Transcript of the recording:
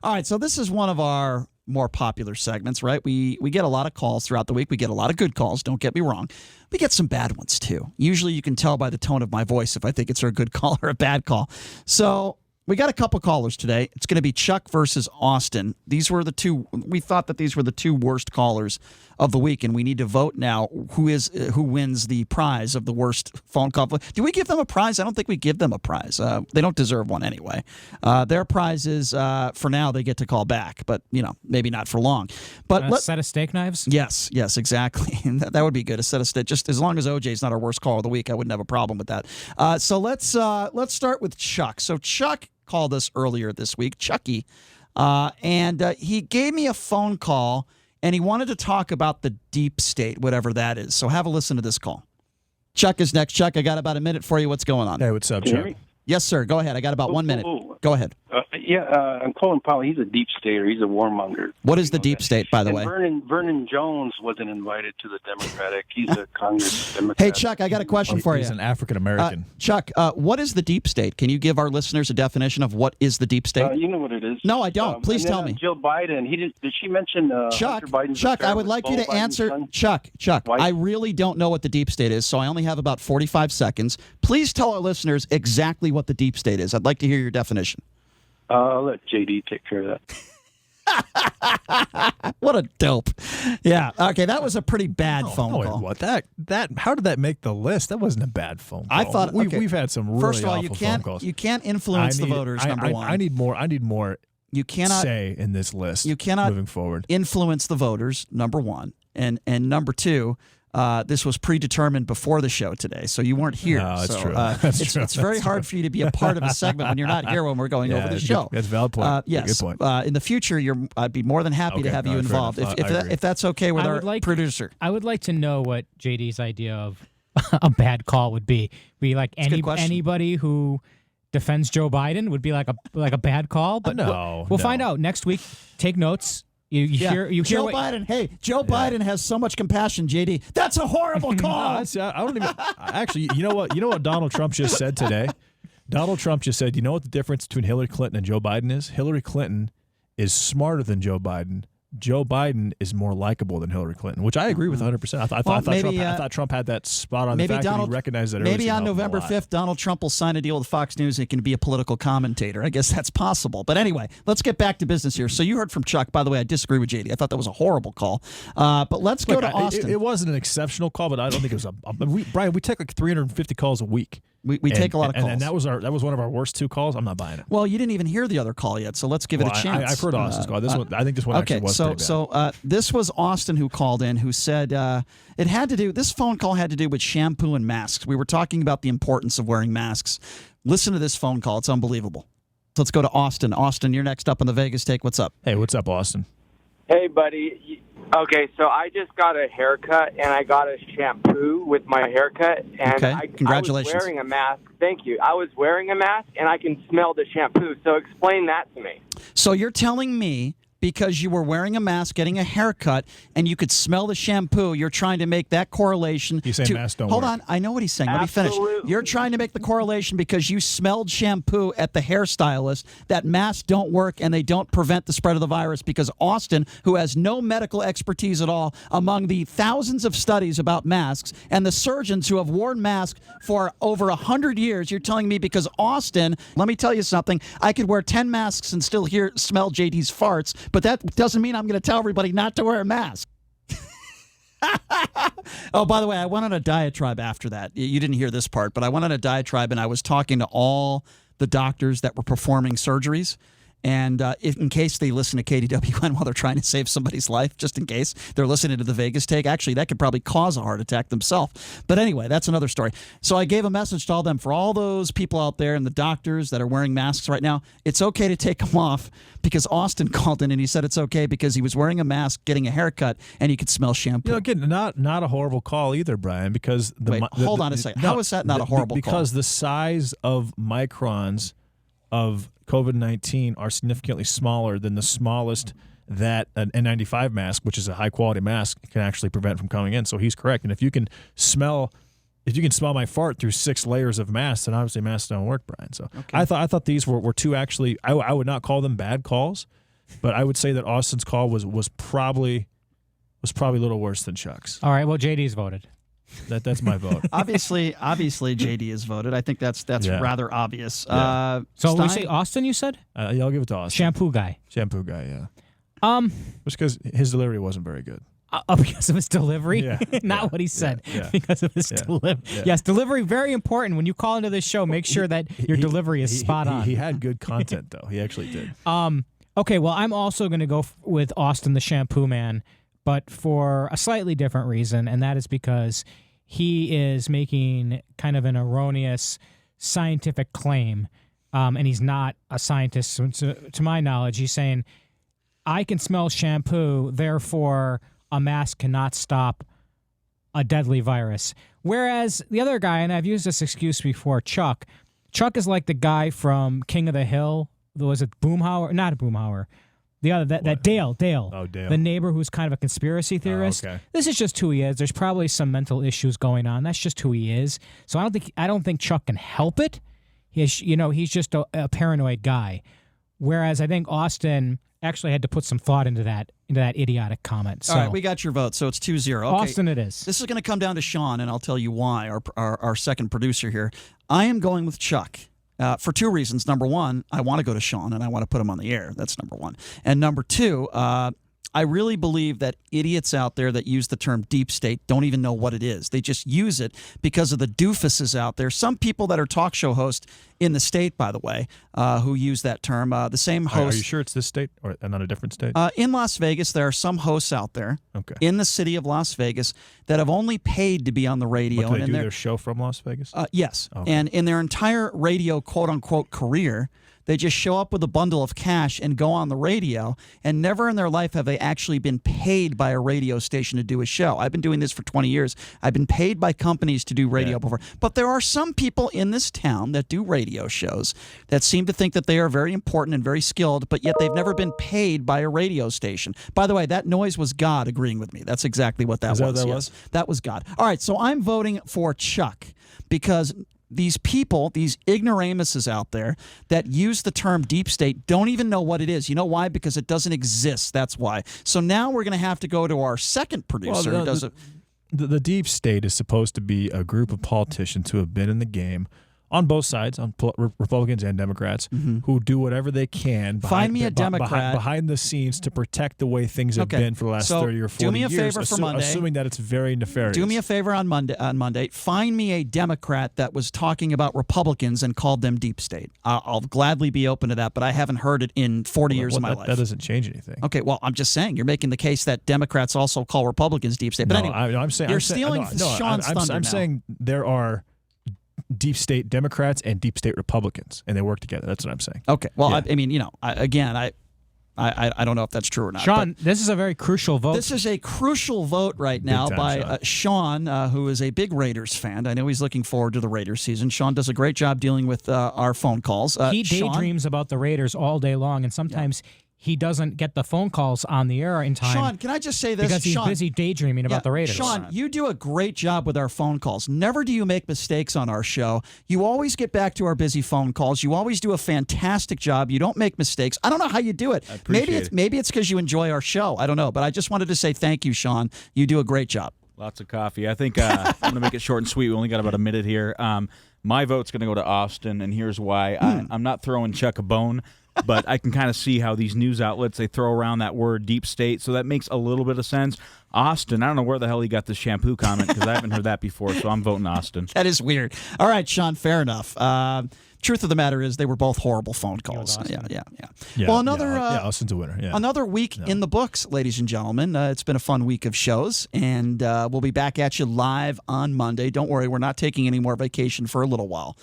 All right, so this is one of our more popular segments, right? We get a lot of calls throughout the week. We get a lot of good calls, don't get me wrong. We get some bad ones, too. Usually you can tell by the tone of my voice if I think it's a good call or a bad call. So we got a couple callers today. It's going to be Chuck versus Austin. These were the two. We thought that these were the two worst callers of the week, and we need to vote now who wins the prize of the worst phone call. Do we give them a prize? I don't think we give them a prize. They don't deserve one anyway. Their prize is, for now, they get to call back, but maybe not for long. But a set of steak knives? Yes, exactly. that would be good. A set of steak. Just as long as OJ's not our worst caller of the week, I wouldn't have a problem with that. So let's start with Chuck. So Chuck called us earlier this week, Chucky, and he gave me a phone call, and he wanted to talk about the deep state, whatever that is. So have a listen to this call. Chuck is next. Chuck, I got about a minute for you. What's going on? Hey, what's up, Chuck? Yes, sir. Go ahead. I got about 1 minute. Go ahead. I'm calling Paul. He's a deep stater. He's a warmonger. What is the deep state, by the way? Vernon Jones wasn't invited to the Democratic. He's a Congress Democrat. Hey, Chuck, I got a question for you. He's an African-American. Chuck, what is the deep state? Can you give our listeners a definition of what is the deep state? You know what it is. No, I don't. Please tell me. Jill Biden. Did she mention Chuck, Hunter Biden's Chuck, affair I would with like you Beau to Biden's answer. son? Chuck, Why? I really don't know what the deep state is, so I only have about 45 seconds. Please tell our listeners exactly what the deep state is. I'd like to hear your definition. I'll let JD take care of that. What a dope. Yeah. Okay, that was a pretty bad phone call. What? How did that make the list? That wasn't a bad phone call. I thought we've had some really First of all, awful phone calls. You can't influence the voters, number one. I need more you cannot say in this list. You cannot moving forward. Influence the voters, number one. And number two, this was predetermined before the show today, so you weren't here. No, that's so, true. It's very hard for you to be a part of a segment when you're not here when we're going over the show. That's a valid point. Yes. Good point. In the future, I'd be more than happy to have you involved if that's okay with our producer. I would like to know what JD's idea of a bad call would be. Anybody who defends Joe Biden would be like a bad call. But we'll find out next week. Take notes. You hear Joe Biden. Hey, Joe Biden has so much compassion, JD. That's a horrible call. I don't even. Actually, you know what Donald Trump just said today? Donald Trump just said, you know what the difference between Hillary Clinton and Joe Biden is? Hillary Clinton is smarter than Joe Biden. Joe Biden is more likable than Hillary Clinton, which I agree with 100%. I thought Trump had that spot on the fact that he recognized that. Maybe on November 5th, Donald Trump will sign a deal with Fox News and he can be a political commentator. I guess that's possible. But anyway, let's get back to business here. So you heard from Chuck. By the way, I disagree with JD. I thought that was a horrible call. But let's go to Austin. It wasn't an exceptional call, but I don't think it was Brian, we take like 350 calls a week. We take a lot of calls. And that was one of our worst two calls. I'm not buying it. Well, you didn't even hear the other call yet, so let's give it a chance. I've heard Austin's call. I think this one actually was pretty bad. So this was Austin who called in, who said this phone call had to do with shampoo and masks. We were talking about the importance of wearing masks. Listen to this phone call. It's unbelievable. So let's go to Austin. Austin, you're next up on the Vegas Take. What's up? Hey, what's up, Austin? Hey, buddy. Okay, so I just got a haircut, and I got a shampoo with my haircut. And Congratulations. I was wearing a mask. Thank you. I was wearing a mask, and I can smell the shampoo. So explain that to me. So you're telling me because you were wearing a mask, getting a haircut, and you could smell the shampoo, you're trying to make that correlation. He's saying masks don't work. Hold on. I know what he's saying. Absolutely. Let me finish. You're trying to make the correlation because you smelled shampoo at the hairstylist that masks don't work and they don't prevent the spread of the virus because Austin, who has no medical expertise at all, among the thousands of studies about masks and the surgeons who have worn masks for over 100 years, you're telling me because Austin, let me tell you something, I could wear 10 masks and still smell JD's farts, but that doesn't mean I'm going to tell everybody not to wear a mask. Oh, by the way, I went on a diatribe after that. You didn't hear this part, but I went on a diatribe and I was talking to all the doctors that were performing surgeries. And in case they listen to KDWN while they're trying to save somebody's life, just in case they're listening to the Vegas Take, actually, that could probably cause a heart attack themselves. But anyway, that's another story. So I gave a message to all them, for all those people out there and the doctors that are wearing masks right now, it's okay to take them off because Austin called in and he said it's okay because he was wearing a mask, getting a haircut, and he could smell shampoo. Again, not a horrible call either, Brian, because hold on a second. How is that not a horrible call? Because the size of microns of COVID-19 are significantly smaller than the smallest that an N95 mask, which is a high-quality mask, can actually prevent from coming in. So he's correct. And if you can smell my fart through 6 layers of masks, then obviously masks don't work, Brian. So okay. I thought these were two actually, I would not call them bad calls, But I would say that Austin's call was probably a little worse than Chuck's. All right. Well, JD's voted. That's my vote. Obviously, JD has voted. I think that's rather obvious. Yeah. So we say Austin, you said? Yeah, I'll give it to Austin. Shampoo guy. Shampoo guy, yeah. Just because his delivery wasn't very good. Because of his delivery? Yeah. Not what he said. Yeah. Because of his delivery. Yeah. Yes, delivery, very important. When you call into this show, make sure that your delivery is spot on. He had good content, though. He actually did. Okay, well, I'm also going to go with Austin the Shampoo Man, but for a slightly different reason, and that is because he is making kind of an erroneous scientific claim, and he's not a scientist. So to my knowledge, he's saying, I can smell shampoo, therefore a mask cannot stop a deadly virus. Whereas the other guy, and I've used this excuse before, Chuck is like the guy from King of the Hill. Was it Boomhauer? Not Boomhauer. The other, that Dale. Oh, Dale. The neighbor who's kind of a conspiracy theorist. Oh, okay. This is just who he is. There's probably some mental issues going on. That's just who he is. So I don't think Chuck can help it. He's just a paranoid guy. Whereas I think Austin actually had to put some thought into that idiotic comment. So, all right, we got your vote, so it's 2-0. Okay. Austin it is. This is going to come down to Sean, and I'll tell you why, our second producer here. I am going with Chuck. For two reasons. Number one, I want to go to Sean, and I want to put him on the air. That's number one. And number two, I really believe that idiots out there that use the term deep state don't even know what it is. They just use it because of the doofuses out there. Some people that are talk show hosts in the state, by the way, who use that term. The same host. Are you sure it's this state or not a different state? In Las Vegas, there are some hosts out there in the city of Las Vegas that have only paid to be on the radio. But do they do their show from Las Vegas? Yes. Okay. And in their entire radio quote-unquote career, they just show up with a bundle of cash and go on the radio, and never in their life have they actually been paid by a radio station to do a show. I've been doing this for 20 years. I've been paid by companies to do radio before. But there are some people in this town that do radio shows that seem to think that they are very important and very skilled, but yet they've never been paid by a radio station. By the way, that noise was God agreeing with me. That's exactly what that was. That what that was? That was God. All right, so I'm voting for Chuck because these people, these ignoramuses out there that use the term deep state don't even know what it is. You know why? Because it doesn't exist. That's why. So now we're going to have to go to our second producer. Well, the deep state is supposed to be a group of politicians who have been in the game on both sides, on Republicans and Democrats, who do whatever they can behind the scenes to protect the way things have been for the last 30 or 40 do me a years, favor for Monday. Assuming that it's very nefarious. Do me a favor on Monday. Find me a Democrat that was talking about Republicans and called them deep state. I'll gladly be open to that, but I haven't heard it in 40 years of my life. That doesn't change anything. Okay, well, I'm just saying. You're making the case that Democrats also call Republicans deep state. But anyway, I'm saying you're stealing Sean's thunder now. I'm saying there are deep state Democrats and deep state Republicans, and they work together. That's what I'm saying. Okay. Well, yeah. I mean, I don't know if that's true or not. Sean, this is a very crucial vote. This is a crucial vote right now by Sean, who is a big Raiders fan. I know he's looking forward to the Raiders season. Sean does a great job dealing with our phone calls. He daydreams about the Raiders all day long, and sometimes he doesn't get the phone calls on the air in time. Sean, can I just say this? Because he's busy daydreaming about the Raiders. Sean, you do a great job with our phone calls. Never do you make mistakes on our show. You always get back to our busy phone calls. You always do a fantastic job. You don't make mistakes. I don't know how you do it. Maybe it's because you enjoy our show. I don't know. But I just wanted to say thank you, Sean. You do a great job. Lots of coffee. I think I'm going to make it short and sweet. We only got about a minute here. My vote's going to go to Austin, and here's why. I'm not throwing Chuck a bone, but I can kind of see how these news outlets, they throw around that word deep state, so that makes a little bit of sense. Austin, I don't know where the hell he got this shampoo comment because I haven't heard that before, so I'm voting Austin. That is weird. All right, Sean, fair enough. Truth of the matter is they were both horrible phone calls. Yeah. Well, Austin's a winner. Yeah. Another week in the books, ladies and gentlemen. It's been a fun week of shows, and we'll be back at you live on Monday. Don't worry, we're not taking any more vacation for a little while.